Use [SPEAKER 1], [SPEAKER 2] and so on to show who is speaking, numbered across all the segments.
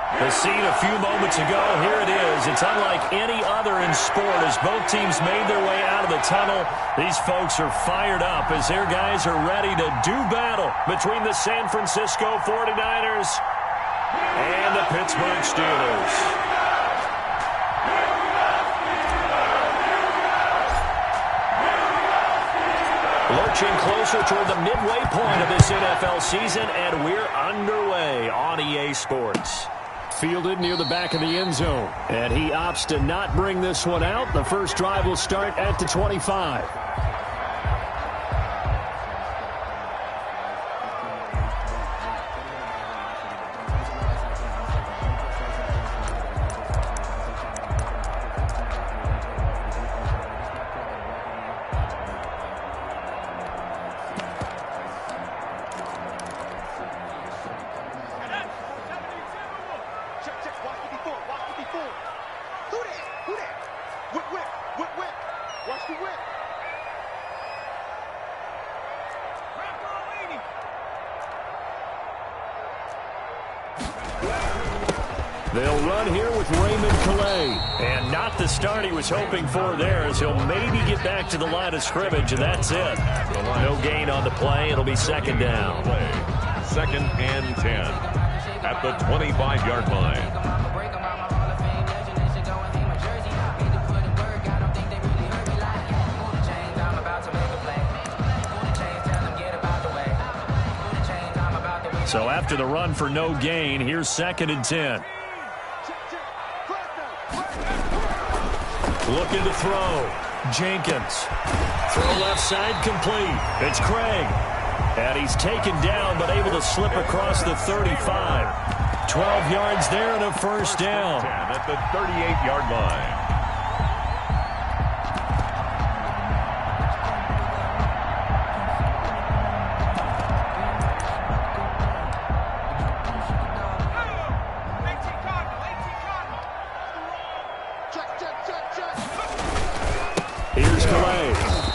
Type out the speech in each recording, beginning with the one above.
[SPEAKER 1] The scene a few moments ago, here it is. It's unlike any other in sport as both teams made their way out of the tunnel. These folks are fired up as their guys are ready to do battle between the San Francisco 49ers and the Pittsburgh Steelers. Lurching closer toward the midway point of this NFL season, and we're underway on EA Sports. Fielded near the back of the end zone, and he opts to not bring this one out. The first drive will start at the 25. They'll run here with Remy, and not the start he was hoping for there, as he'll maybe get back to the line of scrimmage, and that's it. No gain on the play. It'll be second down.
[SPEAKER 2] Second and 10 at the 25-yard line.
[SPEAKER 1] So after the run for no gain, here's second and 10. Looking to throw. Jenkins. Throw left side complete. It's Craig. And he's taken down but able to slip across the 35. 12 yards there and a first down.
[SPEAKER 2] At the 38-yard line.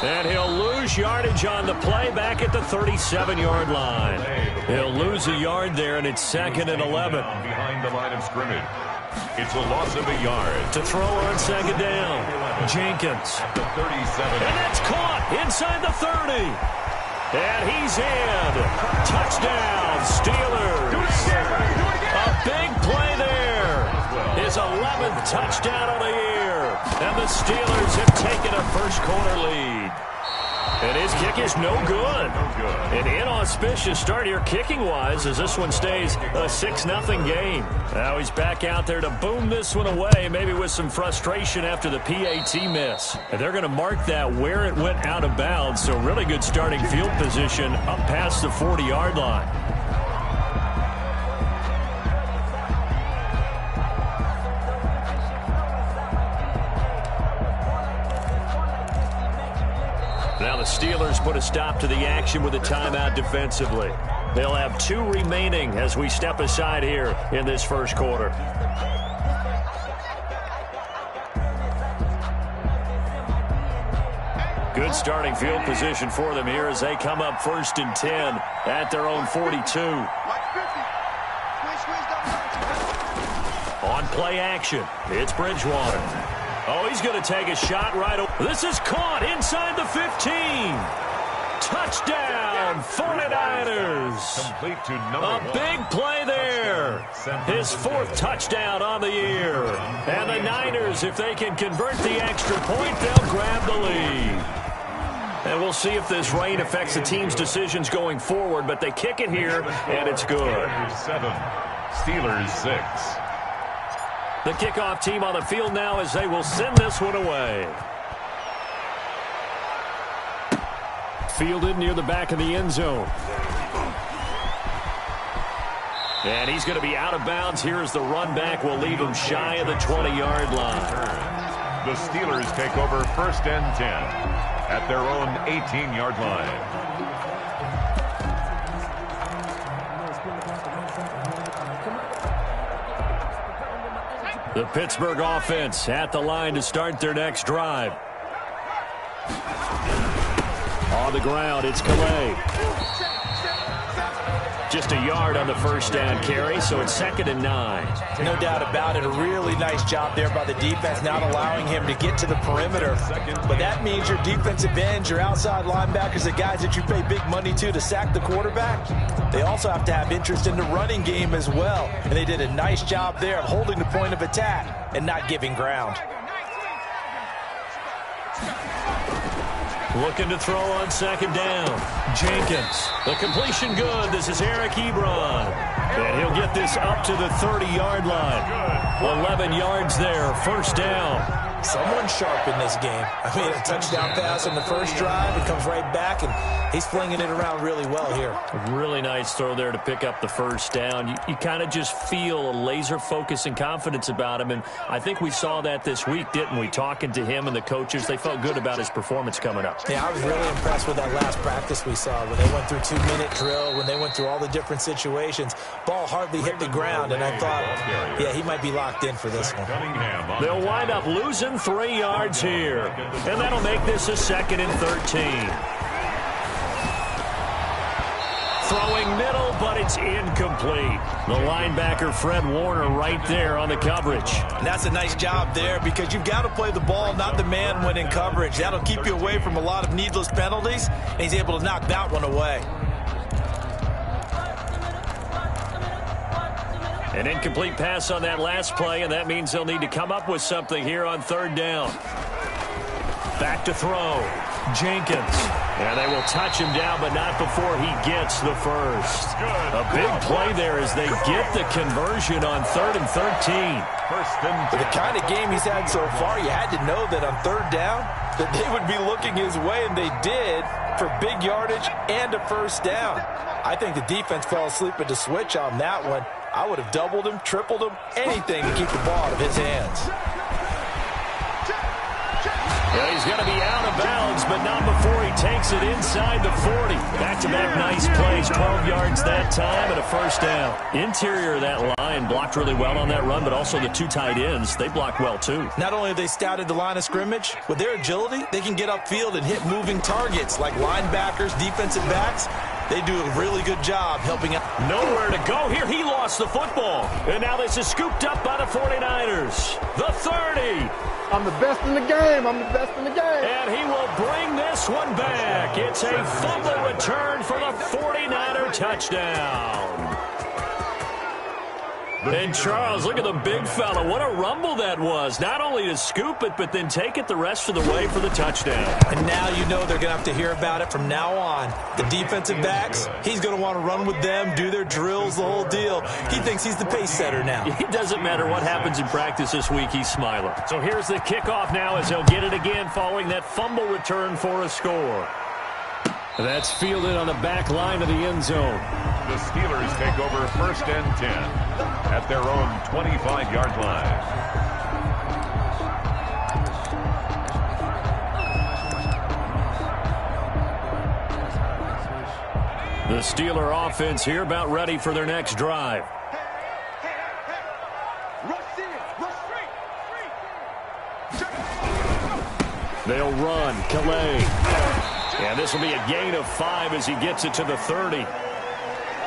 [SPEAKER 1] And he'll lose yardage on the play back at the 37-yard line. He'll lose a yard there, and it's second and 11.
[SPEAKER 2] Behind the line of scrimmage. It's a loss of a yard.
[SPEAKER 1] To throw on second down. Jenkins.
[SPEAKER 2] At the 37.
[SPEAKER 1] And that's caught inside the 30. And he's in. Touchdown, Steelers. A big play there. His 11th touchdown of the year. And the Steelers have taken a first-quarter lead. And his kick is no good. An inauspicious start here kicking-wise as this one stays a 6-0 game. Now he's back out there to boom this one away, maybe with some frustration after the PAT miss. And they're going to mark that where it went out of bounds, so really good starting field position up past the 40-yard line. Now the Steelers put a stop to the action with a timeout defensively. They'll have 2 remaining as we step aside here in this first quarter. Good starting field position for them here as they come up first and 10 at their own 42. On play action, it's Bridgewater. Oh, he's going to take a shot right over. This is caught inside the 15. Touchdown, 49ers.
[SPEAKER 2] Complete to number
[SPEAKER 1] one. A big play there. His 4th touchdown on the year. And the Niners, if they can convert the extra point, they'll grab the lead. And we'll see if this rain affects the team's decisions going forward, but they kick it here, and it's good.
[SPEAKER 2] 7, Steelers 6.
[SPEAKER 1] The kickoff team on the field now as they will send this one away. Fielded near the back of the end zone. And he's going to be out of bounds here as the run back will leave him shy of the 20-yard line.
[SPEAKER 2] The Steelers take over first and 10 at their own 18-yard line.
[SPEAKER 1] The Pittsburgh offense at the line to start their next drive. On the ground, it's Calais. Just a yard on the first down carry, so it's 2nd and 9.
[SPEAKER 3] No doubt about it. A really nice job there by the defense, not allowing him to get to the perimeter. But that means your defensive ends, your outside linebackers, the guys that you pay big money to sack the quarterback, they also have to have interest in the running game as well. And they did a nice job there of holding the point of attack and not giving ground.
[SPEAKER 1] Looking to throw on 2nd down. Jenkins. The completion good. This is Eric Ebron. And he'll get this up to the 30-yard line. 11 yards there. First down.
[SPEAKER 3] Someone sharp in this game. I mean, a touchdown pass on the first drive. It comes right back, and he's flinging it around really well here.
[SPEAKER 1] A really nice throw there to pick up the first down. You kind of just feel a laser focus and confidence about him, and I think we saw that this week, didn't we? Talking to him and the coaches, they felt good about his performance coming up.
[SPEAKER 3] Yeah, I was really impressed with that last practice we saw when they went through 2-minute drill, when they went through all the different situations. Ball hardly hit the ground, and I thought, yeah, he might be locked in for this one.
[SPEAKER 1] They'll wind up losing 3 yards here, and that'll make this a 2nd and 13. Throwing middle, but it's incomplete. The linebacker, Fred Warner, right there on the coverage.
[SPEAKER 3] And that's a nice job there because you've got to play the ball, not the man when in coverage. That'll keep you away from a lot of needless penalties, and he's able to knock that one away.
[SPEAKER 1] An incomplete pass on that last play, and that means they'll need to come up with something here on 3rd down. Back to throw. Jenkins. And they will touch him down, but not before he gets the first. A big play there as they get the conversion on 3rd and 13.
[SPEAKER 3] For the kind of game he's had so far, you had to know that on 3rd down that they would be looking his way, and they did, for big yardage and a first down. I think the defense fell asleep at the switch on that one. I would have doubled him, tripled him, anything to keep the ball out of his hands.
[SPEAKER 1] Well, he's going to be out of bounds, but not before he takes it inside the 40. Back-to-back nice plays, 12 yards that time and a first down. Interior of that line blocked really well on that run, but also the 2 tight ends, they blocked well too.
[SPEAKER 3] Not only have they scouted the line of scrimmage, with their agility, they can get upfield and hit moving targets like linebackers, defensive backs. They do a really good job helping out.
[SPEAKER 1] Nowhere to go here. He lost the football. And now this is scooped up by the 49ers. The 30.
[SPEAKER 4] I'm the best in the game. I'm the best in the game.
[SPEAKER 1] And he will bring this one back. It's a fumble return for the 49er touchdown. And Charles, look at the big fella. What a rumble that was. Not only to scoop it, but then take it the rest of the way for the touchdown.
[SPEAKER 3] And now you know they're going to have to hear about it from now on. The defensive backs, he's going to want to run with them, do their drills, the whole deal. He thinks he's the pace setter now.
[SPEAKER 1] It doesn't matter what happens in practice this week, he's smiling. So here's the kickoff now as they'll get it again following that fumble return for a score. That's fielded on the back line of the end zone.
[SPEAKER 2] The Steelers take over 1st and 10 at their own 25-yard line.
[SPEAKER 1] The Steeler offense here about ready for their next drive. They'll run. Calais. And this will be a gain of 5 as he gets it to the 30.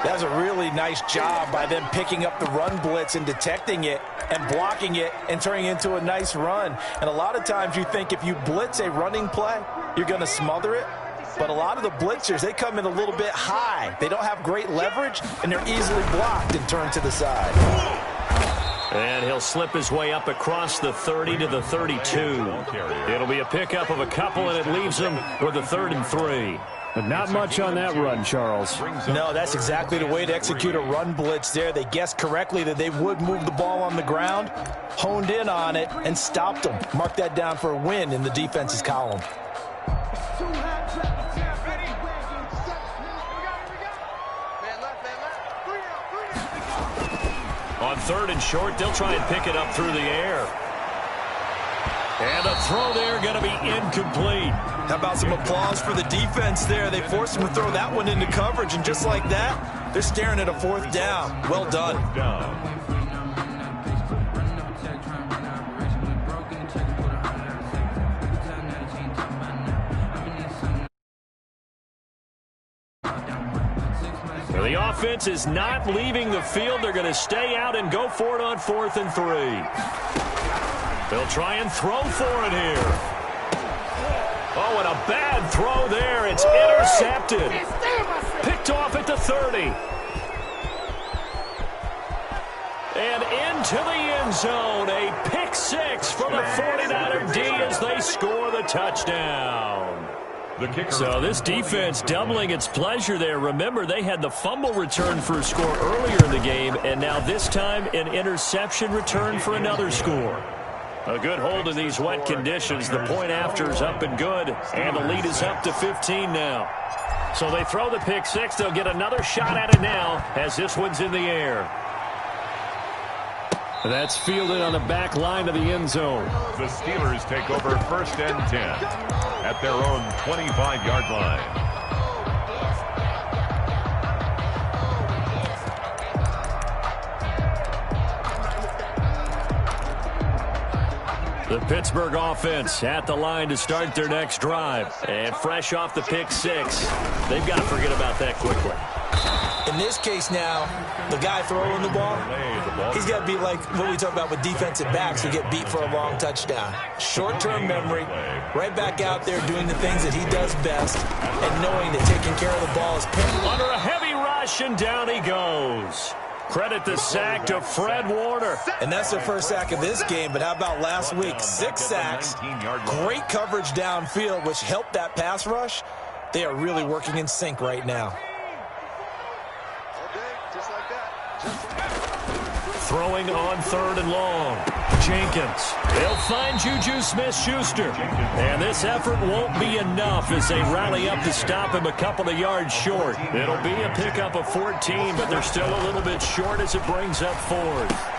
[SPEAKER 3] That's a really nice job by them picking up the run blitz and detecting it and blocking it and turning it into a nice run. And a lot of times you think if you blitz a running play, you're going to smother it. But a lot of the blitzers, they come in a little bit high. They don't have great leverage, and they're easily blocked and turned to the side.
[SPEAKER 1] And he'll slip his way up across the 30 to the 32. It'll be a pickup of a couple, and it leaves him with a 3rd and 3.
[SPEAKER 5] But not much on that run, Charles.
[SPEAKER 3] No, that's exactly the way to execute a run blitz there. They guessed correctly that they would move the ball on the ground, honed in on it, and stopped them. Mark that down for a win in the defense's column.
[SPEAKER 1] On 3rd and short, they'll try and pick it up through the air. And a throw there going to be incomplete.
[SPEAKER 3] How about some applause for the defense there? They forced him to throw that one into coverage, and just like that, they're staring at a 4th down. Well done.
[SPEAKER 1] The offense is not leaving the field. They're going to stay out and go for it on 4th and 3. They'll try and throw for it here. Oh, and a bad throw there. It's intercepted. Picked off at the 30. And into the end zone. A pick 6 for the 49er D as they score the touchdown. So this defense doubling its pleasure there. Remember, they had the fumble return for a score earlier in the game, and now this time an interception return for another score. A good hold in these wet conditions. The point after is up and good, and the lead is up to 15 now. So they throw the pick 6. They'll get another shot at it now as this one's in the air. That's fielded on the back line of the end zone.
[SPEAKER 2] The Steelers take over 1st and 10 at their own 25-yard line.
[SPEAKER 1] The Pittsburgh offense at the line to start their next drive. And fresh off the pick 6, they've got to forget about that quickly.
[SPEAKER 3] In this case now, the guy throwing the ball, he's got to be like what we talk about with defensive backs who get beat for a long touchdown. Short-term memory, right back out there doing the things that he does best, and knowing that taking care of the ball is paramount.
[SPEAKER 1] Under a heavy rush, and down he goes. Credit the sack to Fred Warner.
[SPEAKER 3] And that's their first sack of this game, but how about last week? 6 sacks, great coverage downfield, which helped that pass rush. They are really working in sync right now.
[SPEAKER 1] Throwing on 3rd and long. Jenkins. They'll find Juju Smith-Schuster. And this effort won't be enough as they rally up to stop him a couple of yards short. It'll be a pickup of 14, but they're still a little bit short as it brings up 4th.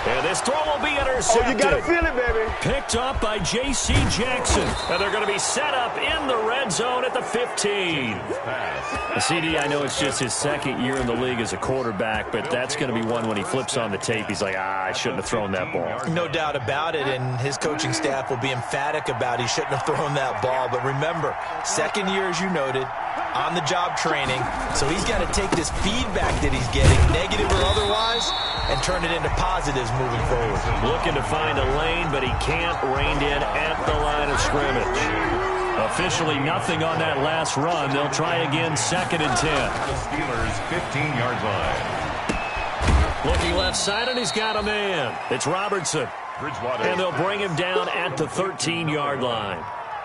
[SPEAKER 1] And this throw will be intercepted.
[SPEAKER 4] Oh, you got to feel it, baby.
[SPEAKER 1] Picked up by J.C. Jackson. And they're going to be set up in the red zone at the 15. CD, I know it's just his 2nd year in the league as a quarterback, but that's going to be one when he flips on the tape. He's like, I shouldn't have thrown that ball.
[SPEAKER 3] No doubt about it, and his coaching staff will be emphatic about he shouldn't have thrown that ball. But remember, 2nd year, as you noted, on-the-job training. So he's got to take this feedback that he's getting, negative or otherwise, and turn it into positives moving forward.
[SPEAKER 1] Looking to find a lane, but he can't rein in at the line of scrimmage. Officially nothing on that last run. They'll try again 2nd and 10.
[SPEAKER 2] The Steelers 15-yard line.
[SPEAKER 1] Looking left side, and he's got a man. It's Robertson. And they'll bring him down at the 13-yard line.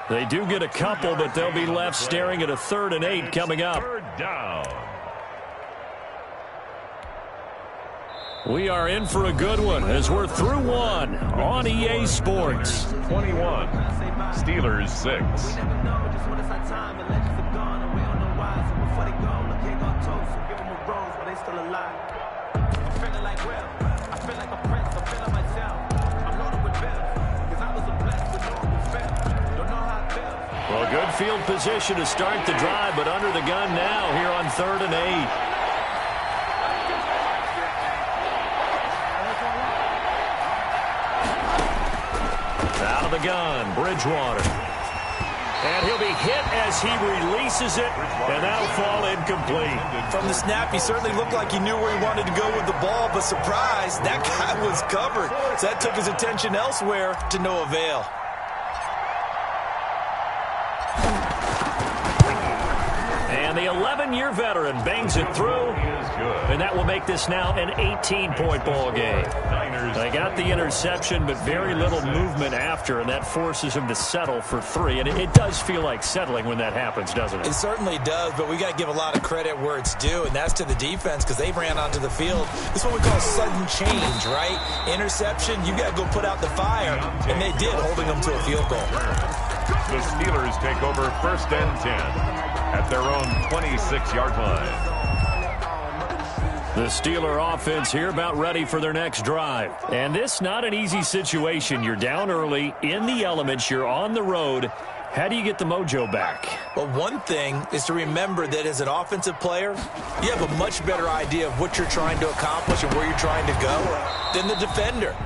[SPEAKER 1] They do get a couple, but they'll be left staring at a 3rd and 8 coming up.
[SPEAKER 2] 3rd down.
[SPEAKER 1] We are in for a good one as we're through one on EA Sports.
[SPEAKER 2] 21. Steelers 6.
[SPEAKER 1] Well, good field position to start the drive, but under the gun now here on 3rd and 8. Out of the gun, Bridgewater. And he'll be hit as he releases it, and that'll fall incomplete.
[SPEAKER 3] From the snap, he certainly looked like he knew where he wanted to go with the ball, but surprise, that guy was covered. So that took his attention elsewhere to no avail.
[SPEAKER 1] And the 11-year veteran bangs it through, and that will make this now an 18-point ball game. They got the interception, but very little movement after, and that forces him to settle for 3. And it does feel like settling when that happens, doesn't it?
[SPEAKER 3] It certainly does, but we got to give a lot of credit where it's due, and that's to the defense because they ran onto the field. This is what we call sudden change, right? Interception, you got to go put out the fire, and they did, holding them to a field goal.
[SPEAKER 2] The Steelers take over 1st and 10 at their own 26-yard line.
[SPEAKER 1] The Steeler offense here about ready for their next drive. And this not an easy situation. You're down early, in the elements, you're on the road. How do you get the mojo back?
[SPEAKER 3] Well, one thing is to remember that as an offensive player, you have a much better idea of what you're trying to accomplish and where you're trying to go than the defender.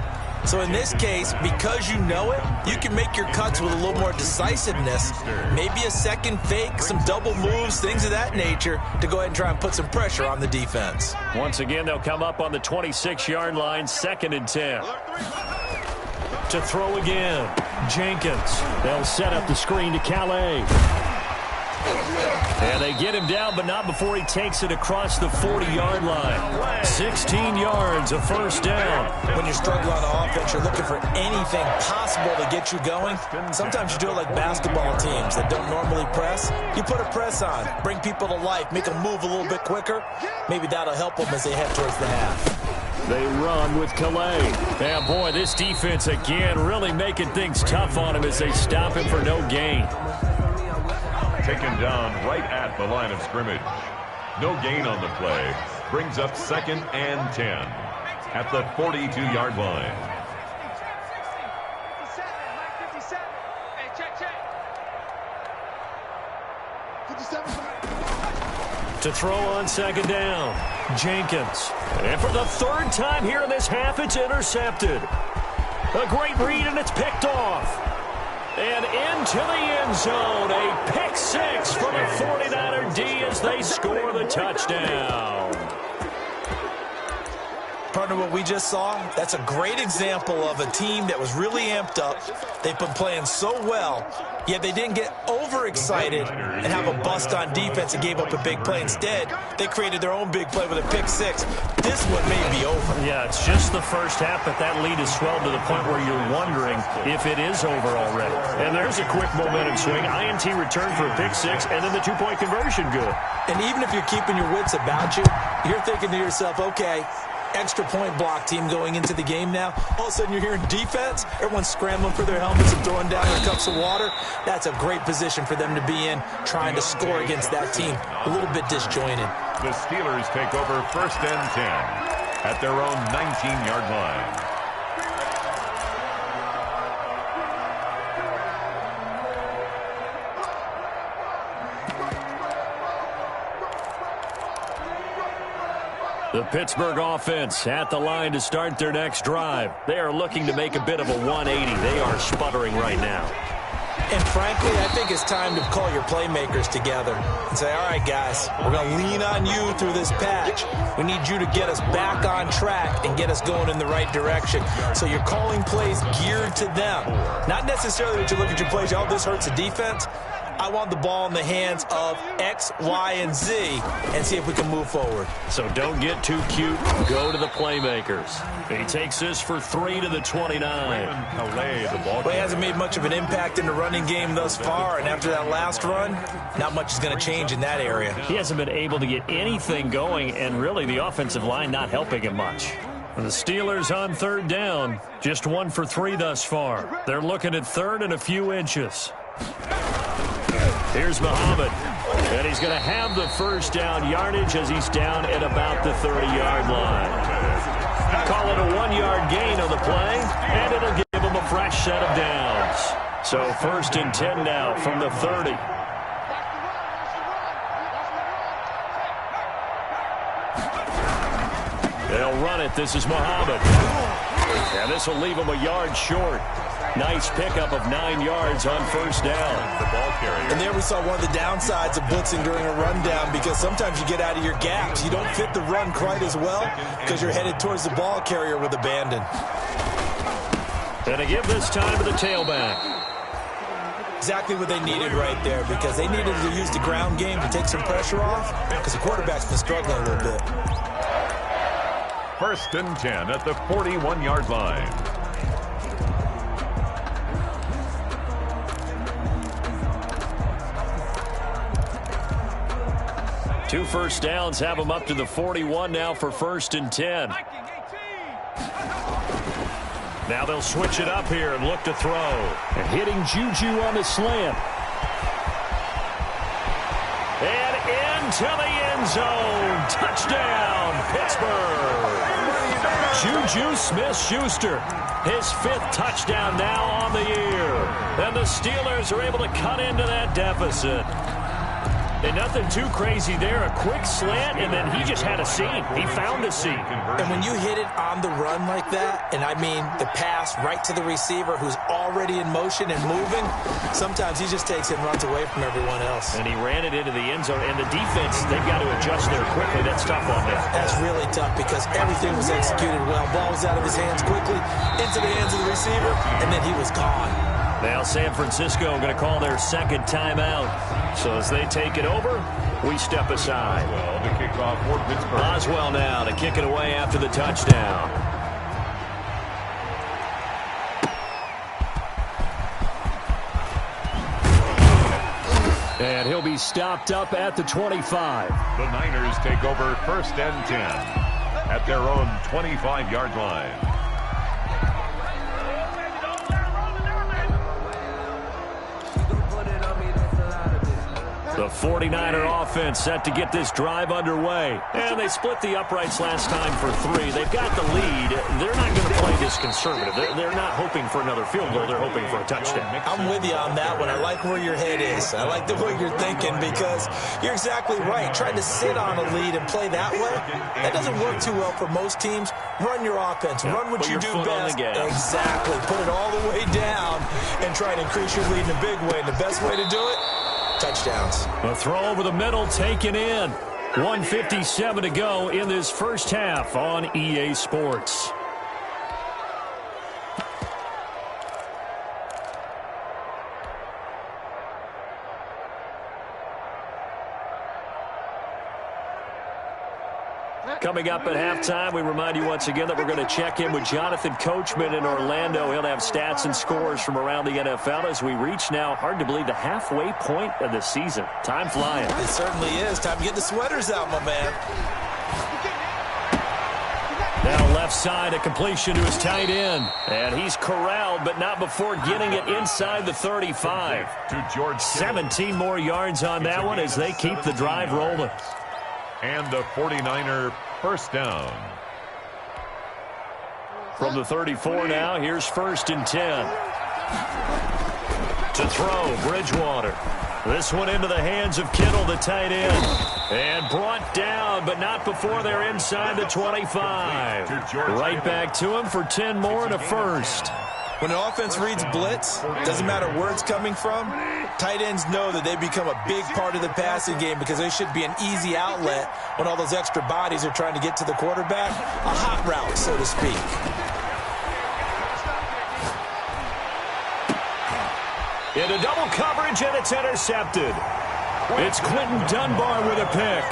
[SPEAKER 3] So in this case, because you know it, you can make your cuts with a little more decisiveness. Maybe a second fake, some double moves, things of that nature to go ahead and try and put some pressure on the defense.
[SPEAKER 1] Once again, they'll come up on the 26-yard line, 2nd and 10. To throw again, Jenkins. They'll set up the screen to Calais. And they get him down, but not before he takes it across the 40-yard line. 16 yards, a first down.
[SPEAKER 3] When you're struggling on offense, you're looking for anything possible to get you going. Sometimes you do it like basketball teams that don't normally press. You put a press on, bring people to life, make them move a little bit quicker. Maybe that'll help them as they head towards the half.
[SPEAKER 1] They run with Calais. And boy, this defense again really making things tough on him as they stop him for no gain.
[SPEAKER 2] Taken down right at the line of scrimmage. No gain on the play. Brings up 2nd and 10 at the 42-yard line.
[SPEAKER 1] To throw on 2nd down, Jenkins. And for the 3rd time here in this half, it's intercepted. A great read, and it's picked off. And into the end zone, a pick 6 for the 49er D as they score the touchdown.
[SPEAKER 3] Partner, what we just saw, that's a great example of a team that was really amped up. They've been playing so well, yet they didn't get overexcited and have a bust on defense and gave up a big play. Instead, they created their own big play with a pick 6. This one may be over.
[SPEAKER 1] Yeah, it's just the first half, but that lead has swelled to the point where you're wondering if it is over already. And there's a quick momentum swing. INT return for a pick 6, and then the 2-point conversion good.
[SPEAKER 3] And even if you're keeping your wits about you, you're thinking to yourself, okay, extra point block team going into the game now. All of a sudden you're hearing defense. Everyone's scrambling for their helmets and throwing down their cups of water. That's a great position for them to be in, trying to score against that team. A little bit disjointed.
[SPEAKER 2] The Steelers take over 1st and 10 at their own 19-yard line.
[SPEAKER 1] The Pittsburgh offense at the line to start their next drive. They are looking to make a bit of a 180. They are sputtering right now.
[SPEAKER 3] And frankly, I think it's time to call your playmakers together and say, all right, guys, we're going to lean on you through this patch. We need you to get us back on track and get us going in the right direction. So you're calling plays geared to them. Not necessarily that you look at your plays, oh, this hurts the defense. I want the ball in the hands of X, Y, and Z and see if we can move forward.
[SPEAKER 1] So don't get too cute. Go to the playmakers. He takes this for 3 to the 29.
[SPEAKER 3] Well, he hasn't made much of an impact in the running game thus far, and after that last run, not much is going to change in that area.
[SPEAKER 1] He hasn't been able to get anything going, and really the offensive line not helping him much. The Steelers on 3rd down, just 1 for 3 thus far. They're looking at 3rd and a few inches. Here's Muhammad, and he's going to have the first down yardage as he's down at about the 30-yard line. Call it a 1-yard gain on the play, and it'll give him a fresh set of downs. So 1st and 10 now from the 30. They'll run it. This is Muhammad. And this will leave him a yard short. Nice pickup of 9 yards on 1st down.
[SPEAKER 2] The ball carrier.
[SPEAKER 3] And there we saw one of the downsides of blitzing during a rundown, because sometimes you get out of your gaps. You don't fit the run quite as well because you're headed towards the ball carrier with abandon.
[SPEAKER 1] And to give this time to the tailback.
[SPEAKER 3] Exactly what they needed right there, because they needed to use the ground game to take some pressure off because the quarterback's been struggling a little bit.
[SPEAKER 2] 1st and 10 at the 41-yard line.
[SPEAKER 1] Two first downs have them up to the 41 now for 1st and 10. Now they'll switch it up here and look to throw. And hitting Juju on the slant. And into the end zone. Touchdown, Pittsburgh. Juju Smith-Schuster, his 5th touchdown now on the year. And the Steelers are able to cut into that deficit. And nothing too crazy there. A quick slant, and then he just had a seam. He found a seam.
[SPEAKER 3] And when you hit it on the run like that, and I mean the pass right to the receiver who's already in motion and moving, sometimes he just takes it and runs away from everyone else.
[SPEAKER 1] And he ran it into the end zone. And the defense, they've got to adjust there quickly. That's tough on them.
[SPEAKER 3] That's really tough because everything was executed well. Ball was out of his hands quickly, into the hands of the receiver, and then he was gone.
[SPEAKER 1] Now San Francisco going to call their second timeout. So as they take it over, we step aside.
[SPEAKER 2] Well, to kick off for Pittsburgh.
[SPEAKER 1] Oswell now to kick it away after the touchdown. And he'll be stopped up at the 25.
[SPEAKER 2] The Niners take over 1st and 10 at their own 25-yard line.
[SPEAKER 1] The 49er offense set to get this drive underway. And they split the uprights last time for 3. They've got the lead. They're not going to play this conservative. They're not hoping for another field goal. They're hoping for a touchdown.
[SPEAKER 3] I'm with you on that one. I like where your head is. I like the way you're thinking because you're exactly right. Trying to sit on a lead and play that way, that doesn't work too well for most teams. Run your offense. Run what you do best. Exactly. Put it all the way down and try and increase your lead in a big way. And the best way to do it, touchdowns.
[SPEAKER 1] A throw over the middle taken in. 1:57 to go in this first half on EA Sports. Coming up at halftime, we remind you once again that we're going to check in with Jonathan Coachman in Orlando. He'll have stats and scores from around the NFL as we reach now, hard to believe, the halfway point of the season. Time flying.
[SPEAKER 3] It certainly is. Time to get the sweaters out, my man.
[SPEAKER 1] Now left side, a completion to his tight end. And he's corralled, but not before getting it inside the 35. 17 more yards on that one as they keep the drive rolling.
[SPEAKER 2] And the 49er first down.
[SPEAKER 1] From the 34 now, here's 1st and 10. To throw, Bridgewater. This one into the hands of Kittle, the tight end. And brought down, but not before they're inside the 25. Right back to him for 10 more and a first.
[SPEAKER 3] When an offense reads blitz, doesn't matter where it's coming from, tight ends know that they become a big part of the passing game because they should be an easy outlet when all those extra bodies are trying to get to the quarterback. A hot route, so to speak.
[SPEAKER 1] Into double coverage, and it's intercepted. It's Quentin Dunbar with a pick.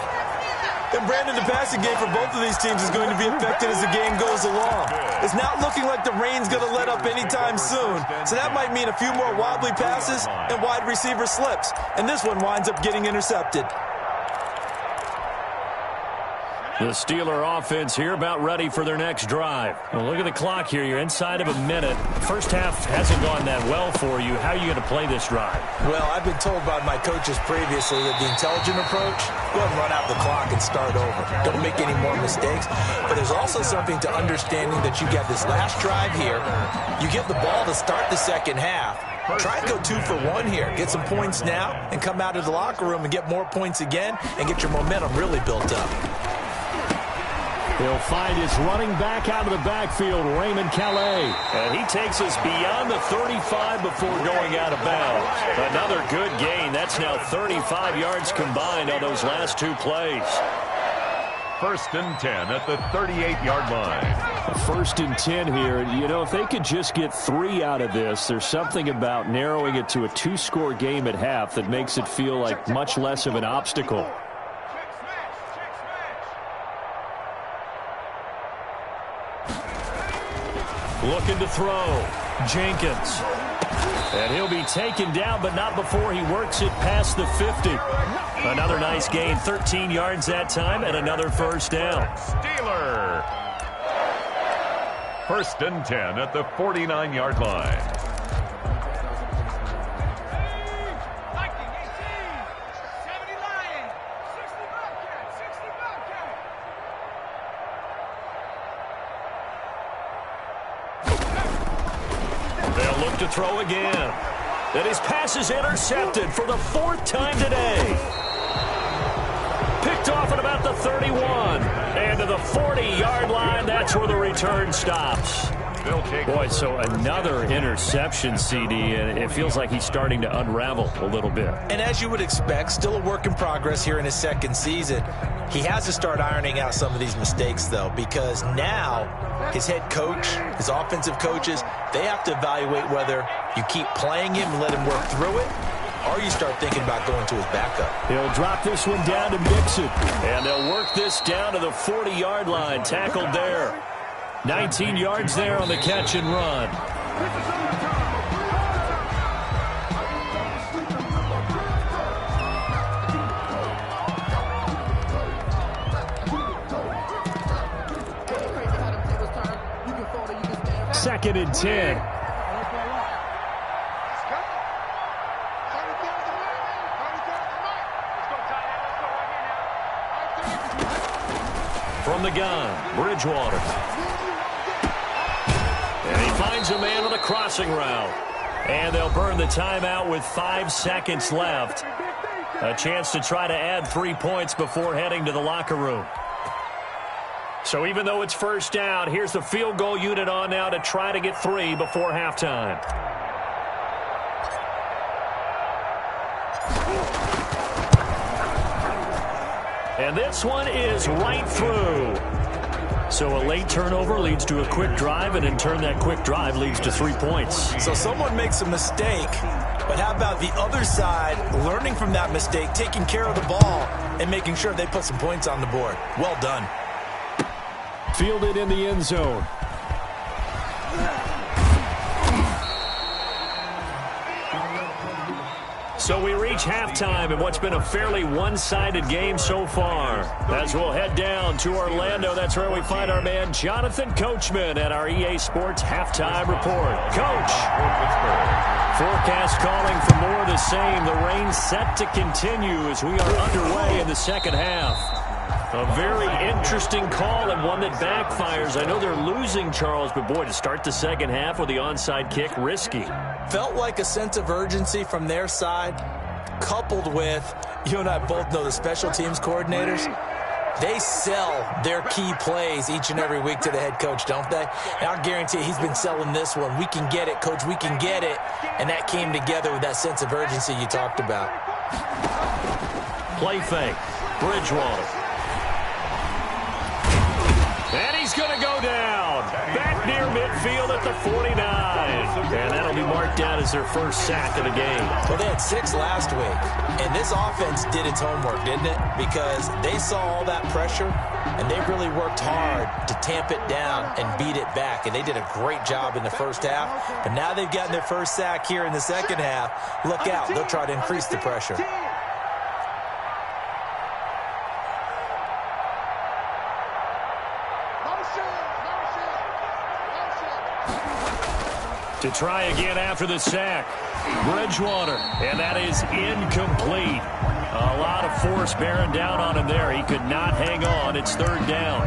[SPEAKER 3] And Brandon, the passing game for both of these teams is going to be affected as the game goes along. It's not looking like the rain's going to let up anytime soon. So that might mean a few more wobbly passes and wide receiver slips. And this one winds up getting intercepted.
[SPEAKER 1] The Steeler offense here about ready for their next drive. Well, look at the clock here. You're inside of a minute. First half hasn't gone that well for you. How are you going to play this drive?
[SPEAKER 3] Well, I've been told by my coaches previously that the intelligent approach, go ahead and run out the clock and start over. Don't make any more mistakes. But there's also something to understanding that you got this last drive here. You get the ball to start the second half. Try and go 2 for 1 here. Get some points now and come out of the locker room and get more points again and get your momentum really built up.
[SPEAKER 1] He'll find his running back out of the backfield, Raymond Calais. And he takes us beyond the 35 before going out of bounds. Another good gain. That's now 35 yards combined on those last 2 plays.
[SPEAKER 2] 1st and 10 at the 38-yard line.
[SPEAKER 1] 1st and 10 here. You know, if they could just get 3 out of this, there's something about narrowing it to a 2-score game at half that makes it feel like much less of an obstacle. Looking to throw. Jenkins. And he'll be taken down, but not before he works it past the 50. Another nice gain, 13 yards that time, and another first down.
[SPEAKER 2] Steeler. 1st and 10 at the 49-yard line.
[SPEAKER 1] They'll look to throw again. And his pass is intercepted for the 4th time today. Picked off at about the 31. And to the 40-yard line, that's where the return stops. Boy, so another interception, CD, and it feels like he's starting to unravel a little bit.
[SPEAKER 3] And as you would expect, still a work in progress here in his second season. He has to start ironing out some of these mistakes, though, because now his head coach, his offensive coaches, they have to evaluate whether you keep playing him and let him work through it, or you start thinking about going to his backup.
[SPEAKER 1] He'll drop this one down to Mixon, and they'll work this down to the 40-yard line, tackled there. 19 yards there on the catch and run. Second and 10. From the gun, Bridgewater. And he finds a man on the crossing route. And they'll burn the timeout with 5 seconds left. A chance to try to add 3 points before heading to the locker room. So even though it's first down, here's the field goal unit on now to try to get 3 before halftime. And this one is right through. So a late turnover leads to a quick drive, and in turn that quick drive leads to 3 points.
[SPEAKER 3] So someone makes a mistake, but how about the other side learning from that mistake, taking care of the ball, and making sure they put some points on the board? Well done.
[SPEAKER 5] Fielded in the end zone.
[SPEAKER 1] So we reach halftime in what's been a fairly one-sided game so far. As we'll head down to Orlando, that's where we find our man Jonathan Coachman at our EA Sports Halftime Report. Coach! Forecast calling for more of the same. The rain set to continue as we are underway in the second half. A very interesting call and one that backfires. I know they're losing, Charles, but boy, to start the second half with the onside kick, risky.
[SPEAKER 3] Felt like a sense of urgency from their side, coupled with, you and I both know the special teams coordinators, they sell their key plays each and every week to the head coach, don't they? And I guarantee he's been selling this one. We can get it, coach, we can get it. And that came together with that sense of urgency you talked about.
[SPEAKER 1] Play fake, Bridgewater. And he's going to go down. Back near midfield at the 49. And that'll be marked down as their first sack of the game.
[SPEAKER 3] Well, they had 6 last week. And this offense did its homework, didn't it? Because they saw all that pressure, and they really worked hard to tamp it down and beat it back. And they did a great job in the first half. But now they've gotten their first sack here in the second half. Look out. They'll try to increase the pressure.
[SPEAKER 1] To try again after the sack. Bridgewater, and that is incomplete. A lot of force bearing down on him there. He could not hang on. It's third down.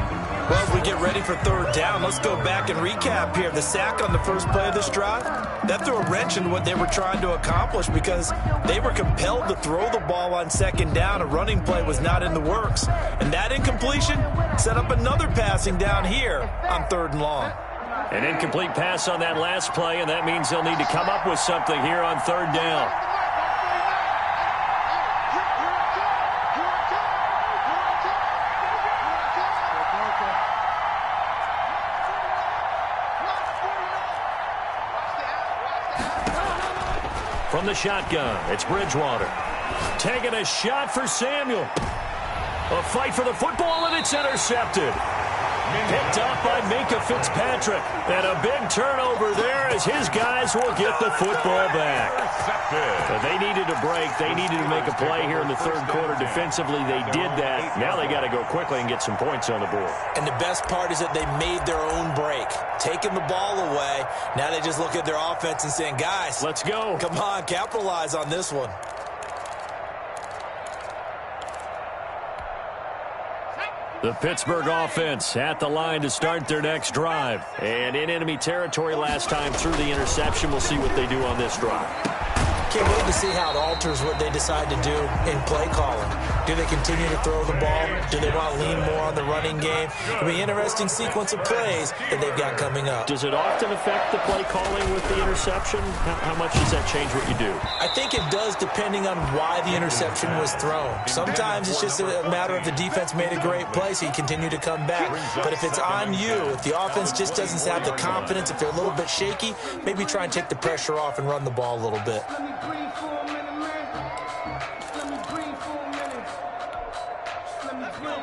[SPEAKER 3] Well, as we get ready for third down, let's go back and recap here. The sack on the first play of this drive, that threw a wrench in what they were trying to accomplish because they were compelled to throw the ball on second down. A running play was not in the works. And that incompletion set up another passing down here on third and long.
[SPEAKER 1] An incomplete pass on that last play, and that means they'll need to come up with something here on third down. From the shotgun, it's Bridgewater. Taking a shot for Samuel. A fight for the football, and it's intercepted. Picked up by Minka Fitzpatrick. And a big turnover there as his guys will get the football back. But they needed a break. They needed to make a play here in the third quarter. Defensively, they did that. Now they got to go quickly and get some points on the board.
[SPEAKER 3] And the best part is that they made their own break. Taking the ball away. Now they just look at their offense and saying, guys,
[SPEAKER 1] let's go.
[SPEAKER 3] Come on, capitalize on this one.
[SPEAKER 1] The Pittsburgh offense at the line to start their next drive. And in enemy territory last time through the interception. We'll see what they do on this drive.
[SPEAKER 3] Can't wait to see how it alters what they decide to do in play calling. Do they continue to throw the ball? Do they want to lean more on the running game? It'll be an interesting sequence of plays that they've got coming up.
[SPEAKER 1] Does it often affect the play calling with the interception? How much does that change what you do?
[SPEAKER 3] I think it does, depending on why the interception was thrown. Sometimes it's just a matter of the defense made a great play, so you continue to come back. But if it's on you, if the offense just doesn't have the confidence, if they're a little bit shaky, maybe try and take the pressure off and run the ball a little bit.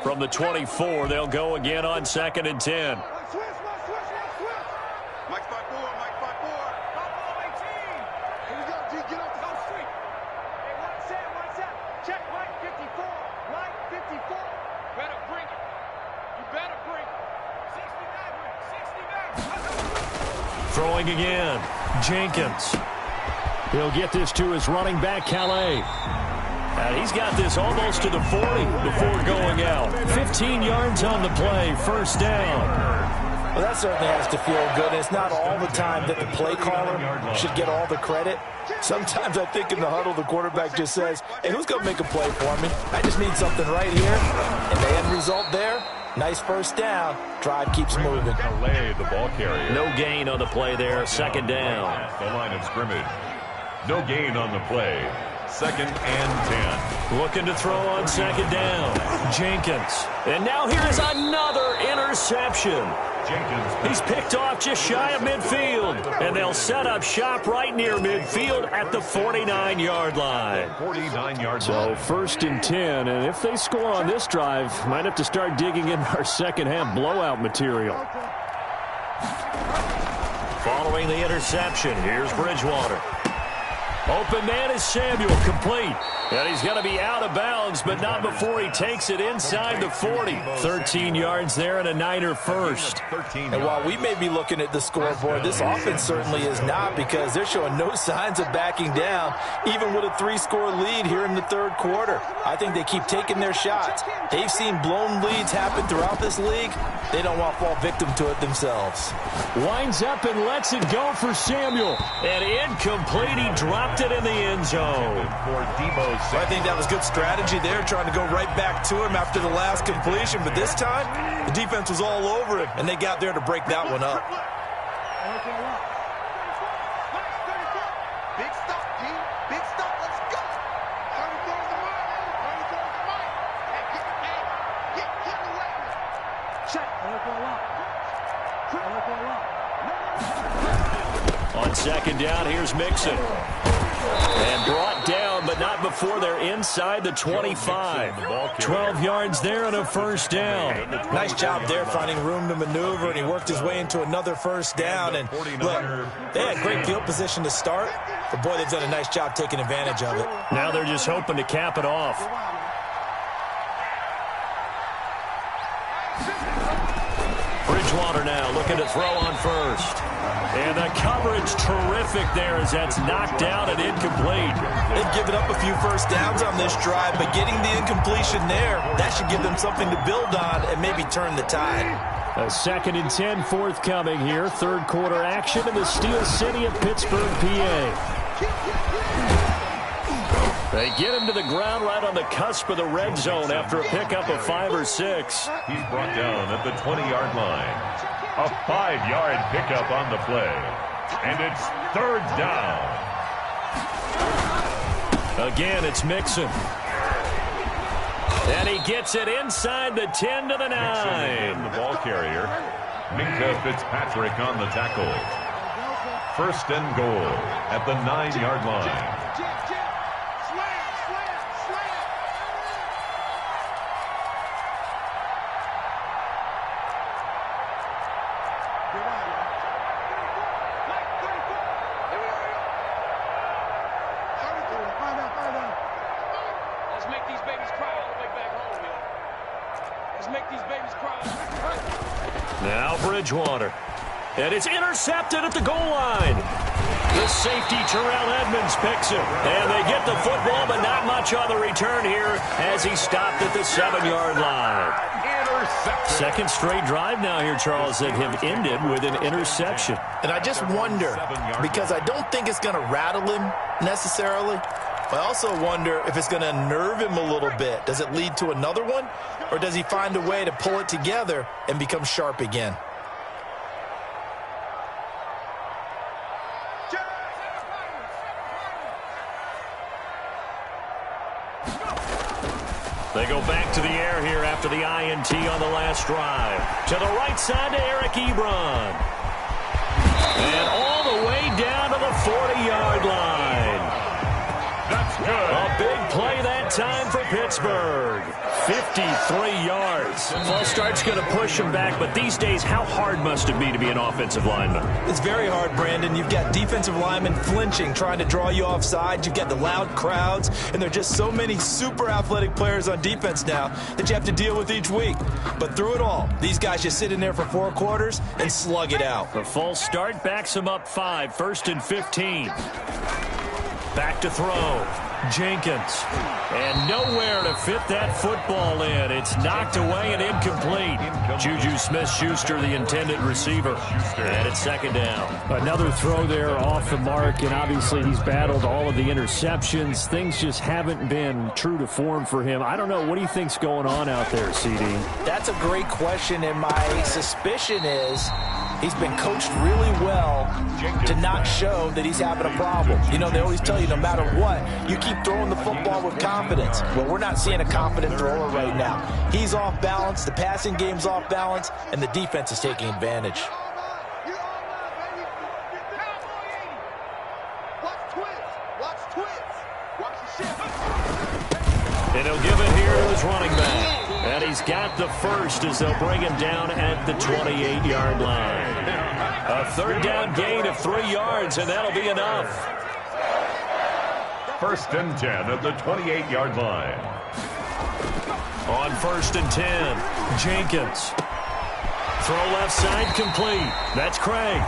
[SPEAKER 1] From the 24, they'll go again on 2nd and 10. Throwing again. Jenkins. He'll get this to his running back, Calais. And he's got this almost to the 40 before going out. 15 yards on the play, first down.
[SPEAKER 3] Well, that certainly has to feel good. And it's not all the time that the play caller should get all the credit. Sometimes I think in the huddle, the quarterback just says, hey, who's going to make a play for me? I just need something right here. And the end result there, nice first down. Drive keeps moving.
[SPEAKER 2] Calais, the ball carrier.
[SPEAKER 1] No gain on the play there, 2nd down.
[SPEAKER 2] At the line of scrimmage. No gain on the play. 2nd and 10.
[SPEAKER 1] Looking to throw on 2nd down. Jenkins. And now here is another interception.
[SPEAKER 2] Jenkins.
[SPEAKER 1] He's picked off just shy of midfield. And they'll set up shop right near midfield at the 49-yard line.
[SPEAKER 2] 49-yard
[SPEAKER 5] So
[SPEAKER 2] line.
[SPEAKER 5] 1st and 10. And if they score on this drive, might have to start digging in our second-half blowout material.
[SPEAKER 1] Following the interception, here's Bridgewater. Open man is Samuel, complete. And he's going to be out of bounds, but not before he takes it inside the 40. 13 yards there and a Niner first.
[SPEAKER 3] And while we may be looking at the scoreboard, this offense certainly is not, because they're showing no signs of backing down, even with a 3-score lead here in the 3rd quarter. I think they keep taking their shots. They've seen blown leads happen throughout this league. They don't want to fall victim to it themselves.
[SPEAKER 5] Winds up and lets it go for Samuel.
[SPEAKER 1] And incomplete. He dropped it in the end zone.
[SPEAKER 2] For Debo.
[SPEAKER 3] I think that was good strategy there, trying to go right back to him after the last completion. But this time, the defense was all over him, and they got there to break that one up.
[SPEAKER 4] Big stop, G. Big stop. Let's go.
[SPEAKER 1] On 2nd down, here's Mixon. And brought down, but not before they're inside the 25. 12 yards there and a first down.
[SPEAKER 3] Nice job there finding room to maneuver, and he worked his way into another first down. And look, they had great field position to start, but boy, they've done a nice job taking advantage of it.
[SPEAKER 1] Now they're just hoping to cap it off. Bridgewater now looking to throw on first. And the coverage terrific there as that's knocked out and incomplete.
[SPEAKER 3] They've given up a few first downs on this drive, but getting the incompletion there, that should give them something to build on and maybe turn the tide.
[SPEAKER 5] A 2nd and 10 forthcoming here. 3rd quarter action in the Steel City of Pittsburgh, PA. They get him to the ground right on the cusp of the red zone after a pickup of 5 or 6.
[SPEAKER 2] He's brought down at the 20-yard line. A 5-yard pickup on the play. And it's 3rd down.
[SPEAKER 1] Again, it's Mixon. And he gets it inside the 10 to the 9.
[SPEAKER 2] The ball carrier. Minka Fitzpatrick on the tackle. 1st and goal at the 9-yard line.
[SPEAKER 1] Now Bridgewater. And it's intercepted at the goal line. The safety, Terrell Edmonds, picks him. And they get the football, but not much on the return here as he stopped at the 7-yard line. Second straight drive now here, Charles, that have ended with an interception.
[SPEAKER 3] And I just wonder, because I don't think it's going to rattle him necessarily, I also wonder if it's going to unnerve him a little bit. Does it lead to another one? Or does he find a way to pull it together and become sharp again?
[SPEAKER 1] They go back to the air here after the INT on the last drive. To the right side to Eric Ebron. And all the way down to the 40-yard line.
[SPEAKER 2] That's good.
[SPEAKER 1] A big play that time for Pittsburgh. 53 yards. False start's going to push him back, but these days, how hard must it be to be an offensive lineman?
[SPEAKER 3] It's very hard, Brandon. You've got defensive linemen flinching, trying to draw you offside. You've got the loud crowds, and there are just so many super athletic players on defense now that you have to deal with each week. But through it all, these guys just sit in there for 4 quarters and slug it out.
[SPEAKER 1] The false start backs him up 5, 1st and 15. Back to throw. Jenkins. And nowhere to fit that football in. It's knocked away and incomplete. Juju Smith-Schuster, the intended receiver. And it's 2nd down.
[SPEAKER 5] Another throw there off the mark, and obviously he's battled all of the interceptions. Things just haven't been true to form for him. I don't know. What do you think's going on out there, CD?
[SPEAKER 3] That's a great question, and my suspicion is he's been coached really well to not show that he's having a problem. You know, they always tell you no matter what, you keep throwing the football with confidence. Well, we're not seeing a confident thrower right now. He's off balance, the passing game's off balance, and the defense is taking advantage.
[SPEAKER 1] And he'll give it here to his running back. And he's got the first as they'll bring him down at the 28-yard line. A 3rd down gain of 3 yards, and that'll be enough.
[SPEAKER 2] 1st and 10 at the 28-yard line.
[SPEAKER 1] On 1st and 10, Jenkins. Throw left side complete. That's Craig.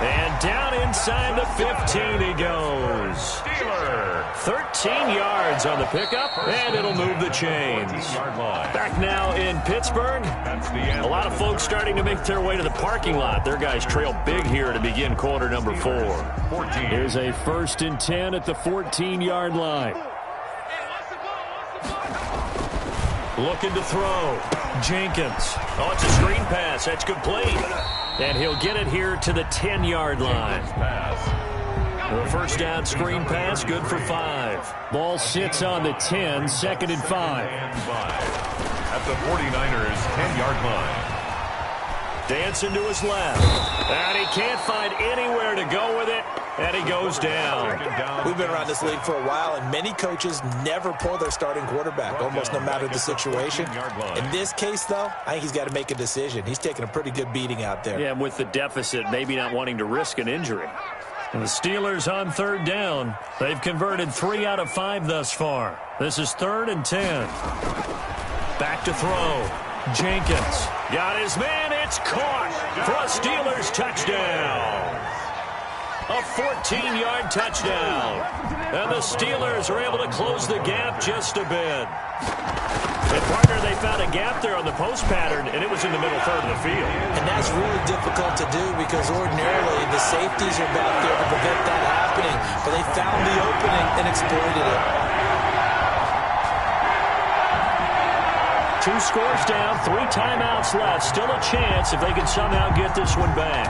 [SPEAKER 1] And down inside the 15 he goes.
[SPEAKER 2] Steelers.
[SPEAKER 1] 13 yards on the pickup, and it'll move the chains. Back now in Pittsburgh. A lot of folks starting to make their way to the parking lot. Their guys trail big here to begin quarter number 4.
[SPEAKER 5] Here's a 1st and 10 at the 14-yard line.
[SPEAKER 1] Looking to throw. Jenkins. Oh, it's a screen pass. That's complete. And he'll get it here to the 10-yard line. The 1st down screen pass, good for 5.
[SPEAKER 5] Ball sits on the 10, 2nd and 5.
[SPEAKER 2] At the 49ers' 10-yard line.
[SPEAKER 1] Dancing to his left. And he can't find anywhere to go with it. And he goes down.
[SPEAKER 3] We've been around this league for a while, and many coaches never pull their starting quarterback, almost no matter the situation. In this case, though, I think he's got to make a decision. He's taking a pretty good beating out there.
[SPEAKER 1] Yeah, and with the deficit, maybe not wanting to risk an injury. And the Steelers on 3rd down. They've converted 3 out of 5 thus far. This is 3rd and 10. Back to throw. Jenkins. Got his man. It's caught for a Steelers touchdown. A 14-yard touchdown. And the Steelers are able to close the gap just a bit. And, partner, they found a gap there on the post pattern, and it was in the middle third of the field.
[SPEAKER 3] And that's really difficult to do because ordinarily the safeties are back there to prevent that happening. But they found the opening and exploited it.
[SPEAKER 1] 2 scores down, 3 timeouts left. Still a chance if they can somehow get this one back.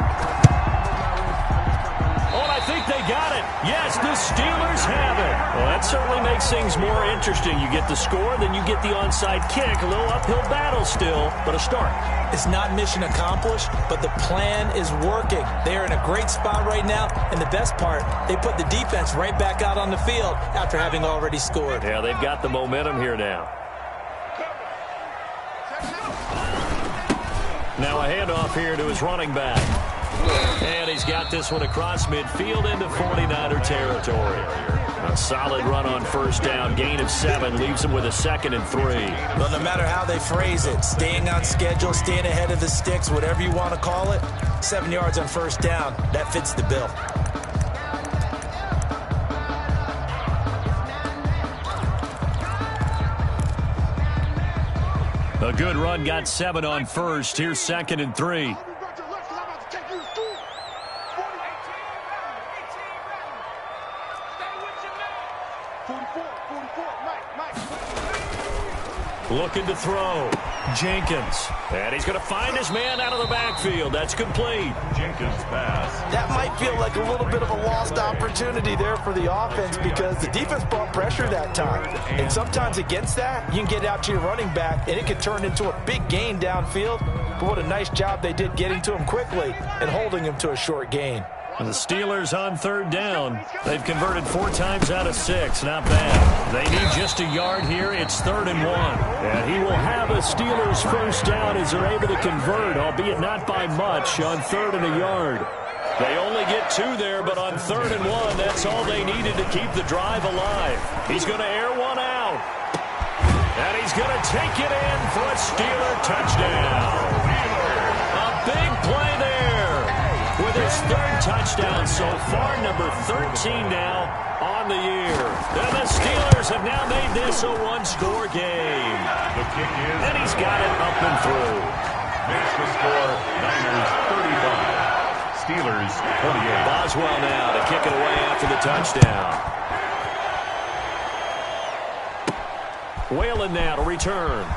[SPEAKER 1] Oh, and I think they got it. Yes, the Steelers have it. Well, that certainly makes things more interesting. You get the score, then you get the onside kick. A little uphill battle still, but a start.
[SPEAKER 3] It's not mission accomplished, but the plan is working. They are in a great spot right now, and the best part, they put the defense right back out on the field after having already scored.
[SPEAKER 1] Yeah, they've got the momentum here now. Now a handoff here to his running back. And he's got this one across midfield into 49er territory. A solid run on 1st down, gain of 7, leaves him with a 2nd and 3.
[SPEAKER 3] Well, no matter how they phrase it, staying on schedule, staying ahead of the sticks, whatever you want to call it, 7 yards on 1st down, that fits the bill.
[SPEAKER 1] A good run, got 7 on 1st. Here's 2nd and 3. Looking to throw. Jenkins. And he's going to find his man out of the backfield. That's complete.
[SPEAKER 2] Jenkins pass.
[SPEAKER 3] That might feel like a little bit of a lost opportunity there for the offense because the defense brought pressure that time. And sometimes against that, you can get out to your running back, and it can turn into a big gain downfield. But what a nice job they did getting to him quickly and holding him to a short gain.
[SPEAKER 1] The Steelers on third down. They've converted 4 times out of 6. Not bad. They need just a yard here. It's 3rd and 1. And he will have a Steelers first down as they're able to convert, albeit not by much, on 3rd and a yard. They only get 2 there, but on 3rd and 1, that's all they needed to keep the drive alive. He's going to air one out. And he's going to take it in for a Steeler touchdown. A big play there. With his 3rd touchdown so far, number 13 now on the year. And the Steelers have now made this a one-score game.
[SPEAKER 2] The kick is...
[SPEAKER 1] And he's got it up and through.
[SPEAKER 2] Makes the score Niners 35. Steelers 28.
[SPEAKER 1] Boswell now to kick it away after the touchdown. Whalen now to return.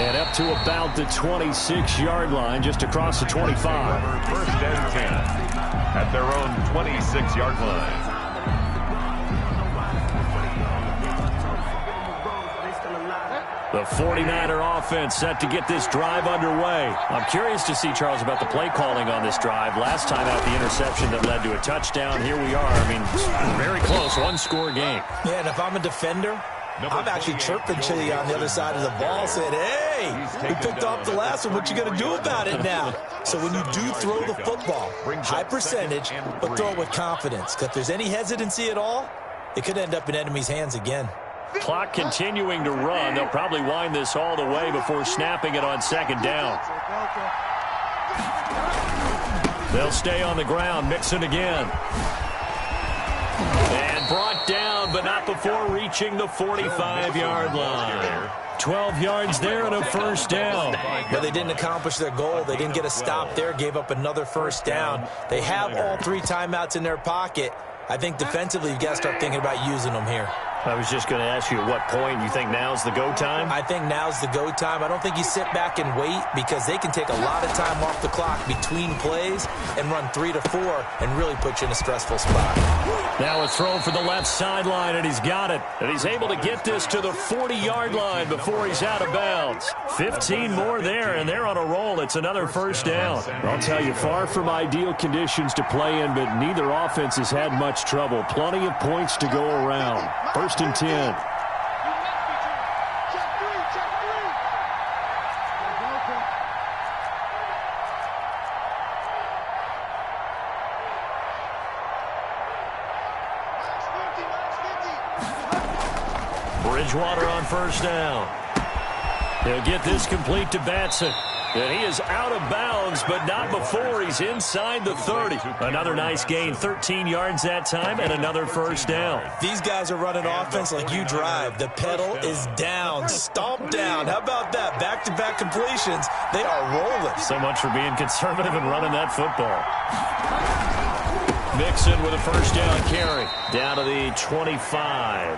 [SPEAKER 1] And up to about the 26-yard line, just across the 25.
[SPEAKER 2] 1st and 10 at their own 26-yard line.
[SPEAKER 1] The 49er offense set to get this drive underway. I'm curious to see, Charles, about the play calling on this drive. Last time out, the interception that led to a touchdown. Here we are. I mean, very close, one-score game.
[SPEAKER 3] Yeah, and if I'm a defender, I'm actually chirping to you on the other side of the ball, saying, hey, we picked off the last one. What you going to do about it now? So when you do throw the football, high percentage, but throw it with confidence. Because if there's any hesitancy at all, it could end up in enemy's hands again.
[SPEAKER 1] Clock continuing to run. They'll probably wind this all the way before snapping it on 2nd down. They'll stay on the ground. Mixon again. And brought down, but not before reaching the 45-yard line. 12 yards there and a first down.
[SPEAKER 3] But they didn't accomplish their goal. They didn't get a stop there, gave up another first down. They have all 3 timeouts in their pocket. I think defensively, you've got to start thinking about using them here.
[SPEAKER 1] I was just going to ask you at what point you think now's the go time?
[SPEAKER 3] I think now's the go time. I don't think you sit back and wait because they can take a lot of time off the clock between plays and run 3 to 4 and really put you in a stressful spot.
[SPEAKER 1] Now a throw for the left sideline, and he's got it. And he's able to get this to the 40-yard line before he's out of bounds. 15 more there, and they're on a roll. It's another first down. I'll tell you, far from ideal conditions to play in, but neither offense has had much trouble. Plenty of points to go around. 1st and 10. Bridgewater on first down. He'll get this complete to Batson. And he is out of bounds, but not before he's inside the 30. Another nice gain, 13 yards that time, and another first down.
[SPEAKER 3] These guys are running offense like you drive. The pedal is down, stomp down. How about that? Back-to-back completions. They are rolling.
[SPEAKER 1] So much for being conservative and running that football. Mixon with a first down carry. Down to the 25.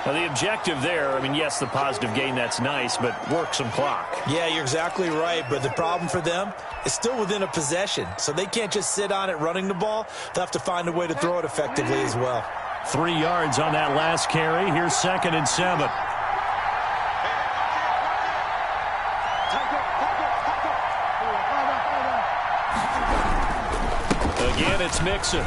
[SPEAKER 1] Now, the objective there, I mean, yes, the positive gain, that's nice, but work some clock.
[SPEAKER 3] Yeah, you're exactly right, but the problem for them is still within a possession, so they can't just sit on it running the ball. They'll have to find a way to throw it effectively as well.
[SPEAKER 1] 3 yards on that last carry. Here's 2nd and 7. Again, it's Mixon.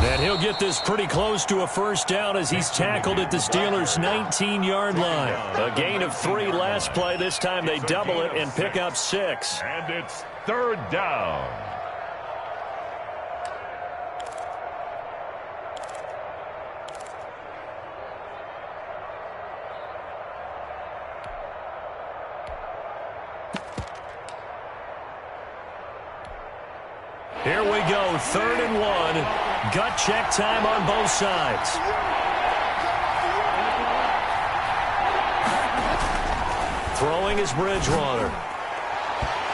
[SPEAKER 1] And he'll get this pretty close to a first down as he's tackled at the Steelers' 19-yard line. A gain of 3 last play. This time they double it and pick up 6.
[SPEAKER 2] And it's 3rd down.
[SPEAKER 1] Here we go, 3rd and 1. Gut check time on both sides. Throwing is Bridgewater.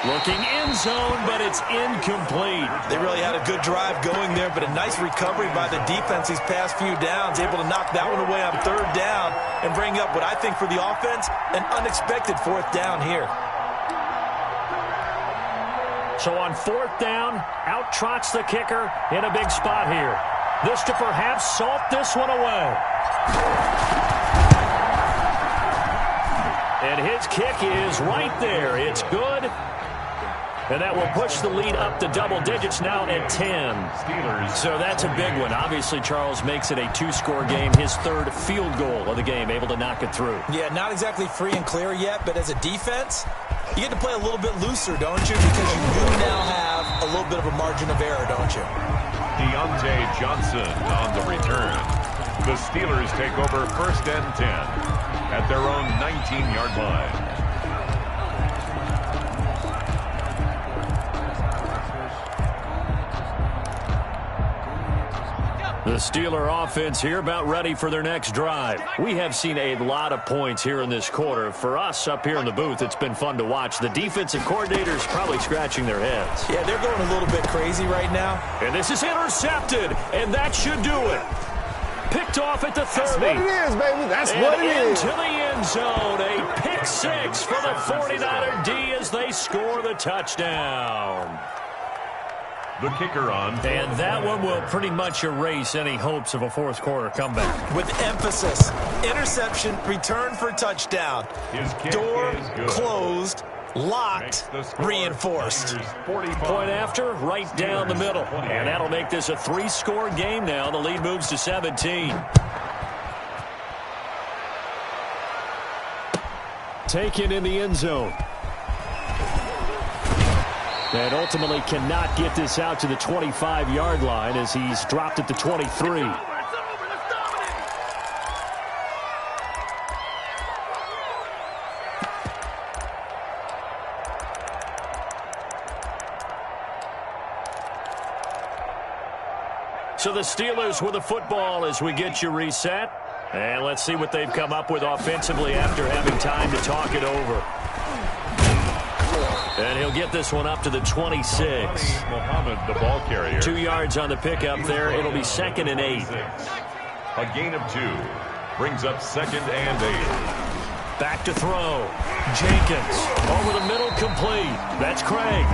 [SPEAKER 1] Looking end zone, but it's incomplete.
[SPEAKER 3] They really had a good drive going there, but a nice recovery by the defense these past few downs, able to knock that one away on third down and bring up what I think for the offense, an unexpected fourth down here.
[SPEAKER 1] So on fourth down, out trots the kicker in a big spot here. This to perhaps salt this one away. And his kick is right there. It's good. And that will push the lead up to double digits now at 10.
[SPEAKER 2] Steelers.
[SPEAKER 1] So that's a big one. Obviously, Charles makes it a two-score game. His third field goal of the game, able to knock it through.
[SPEAKER 3] Yeah, not exactly free and clear yet, but as a defense, you get to play a little bit looser, don't you? Because you do now have a little bit of a margin of error, don't you?
[SPEAKER 2] Deontay Johnson on the return. The Steelers take over first and 10 at their own 19-yard line.
[SPEAKER 1] The Steeler offense here about ready for their next drive. We have seen a lot of points here in this quarter. For us up here in the booth, it's been fun to watch. The defensive coordinators probably scratching their heads.
[SPEAKER 3] Yeah, they're going a little bit crazy right now.
[SPEAKER 1] And this is intercepted, and that should do it. Picked off at the 30.
[SPEAKER 6] That's what it is, baby. That's
[SPEAKER 1] and
[SPEAKER 6] what it is.
[SPEAKER 1] into the end zone. A pick six for the 49er D as they score the touchdown.
[SPEAKER 2] The kicker on.
[SPEAKER 1] And that one will pretty much erase any hopes of a fourth quarter comeback.
[SPEAKER 3] With emphasis, interception, return for touchdown.
[SPEAKER 2] His kick
[SPEAKER 3] Door
[SPEAKER 2] is good.
[SPEAKER 3] closed, locked, reinforced.
[SPEAKER 1] Point after, right down the middle. And that'll make this a three-score game now. The lead moves to 17. Taken in the end zone. And ultimately cannot get this out to the 25-yard line as he's dropped at the 23. So the Steelers with the football as we get you reset. And let's see what they've come up with offensively after having time to talk it over. And he'll get this one up to the 26.
[SPEAKER 2] Muhammad, the ball carrier.
[SPEAKER 1] 2 yards on the pickup there. It'll be 2nd and 8.
[SPEAKER 2] A gain of 2 brings up 2nd and 8.
[SPEAKER 1] Back to throw. Jenkins over the middle, complete. That's Craig.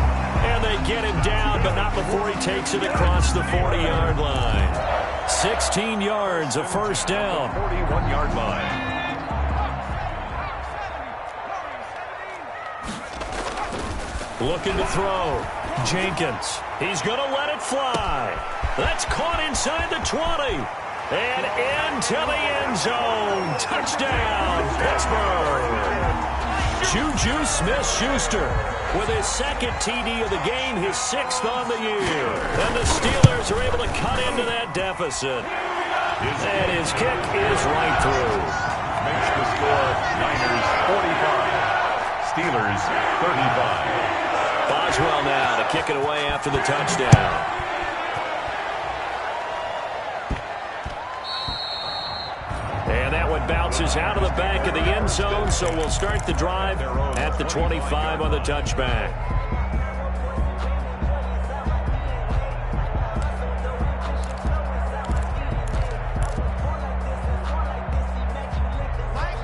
[SPEAKER 1] And they get him down, but not before he takes it across the 40-yard line. 16 yards, a first down.
[SPEAKER 2] 41-yard line.
[SPEAKER 1] Looking to throw. Jenkins. He's going to let it fly. That's caught inside the 20. And into the end zone. Touchdown, Pittsburgh. Juju Smith-Schuster with his second TD of the game, his 6th on the year. And the Steelers are able to cut into that deficit. And his kick is right through.
[SPEAKER 2] Makes the score Niners 45. Steelers 35.
[SPEAKER 1] Boswell now to kick it away after the touchdown. And that one bounces out of the back of the end zone, so we'll start the drive at the 25 on the touchback.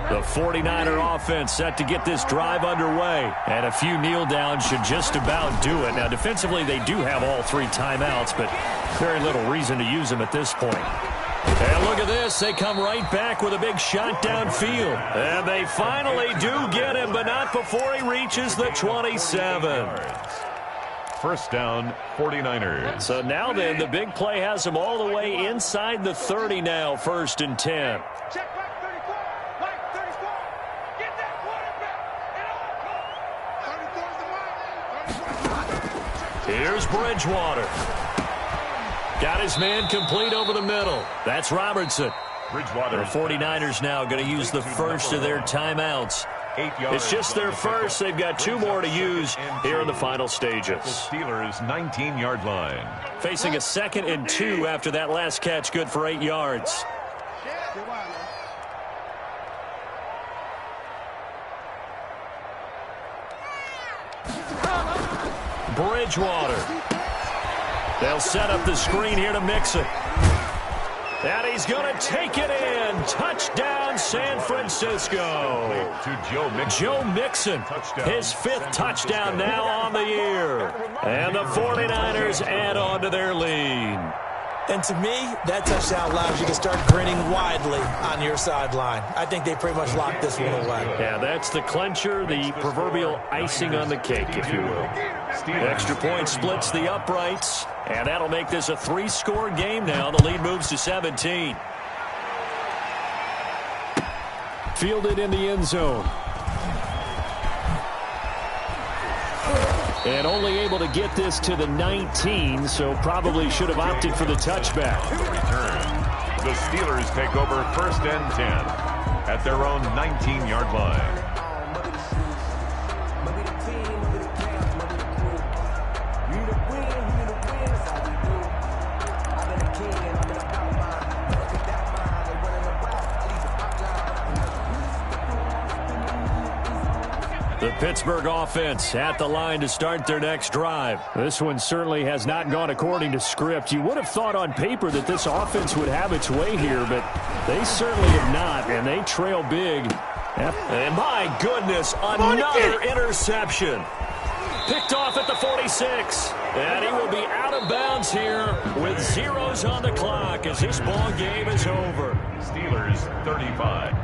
[SPEAKER 1] The 49er offense set to get this drive underway. And a few kneel downs should just about do it. Now, defensively, they do have all 3 timeouts, but very little reason to use them at this point. And look at this. They come right back with a big shot downfield. And they finally do get him, but not before he reaches the 27.
[SPEAKER 2] First down, 49ers.
[SPEAKER 1] So now then, the big play has him all the way inside the 30 now, 1st and 10.
[SPEAKER 4] Check back 34. Back 34. Get that quarterback. And all. 34 is the mark.
[SPEAKER 1] Here's Bridgewater. Got his man complete over the middle. That's Robertson.
[SPEAKER 2] Bridgewater.
[SPEAKER 1] The 49ers now going to use the first of their timeouts. It's just their first. They've got 2 more to use here in the final stages.
[SPEAKER 2] The Steelers 19-yard line.
[SPEAKER 1] Facing a 2nd and 2 after that last catch, good for 8 yards. Bridgewater. They'll set up the screen here to Mixon. And he's going to take it in. Touchdown, San Francisco.
[SPEAKER 2] To
[SPEAKER 1] Joe Mixon, his 5th touchdown now on the year. And the 49ers add on to their lead.
[SPEAKER 3] And to me, that touchdown allows you to start grinning widely on your sideline. I think they pretty much locked this one away.
[SPEAKER 1] Yeah, that's the clincher, the proverbial icing on the cake, if you will. Extra point splits the uprights, and that'll make this a 3-score game now. The lead moves to 17. Fielded in the end zone. And only able to get this to the 19, so probably should have opted for the touchback.
[SPEAKER 2] the return. The Steelers take over 1st and 10 at their own 19-yard line.
[SPEAKER 1] The Pittsburgh offense at the line to start their next drive.
[SPEAKER 5] This one certainly has not gone according to script. You would have thought on paper that this offense would have its way here, but they certainly have not, and they trail big.
[SPEAKER 1] And my goodness, another interception. Picked off at the 46. And he will be out of bounds here with zeros on the clock as this ball game is over.
[SPEAKER 2] Steelers 35.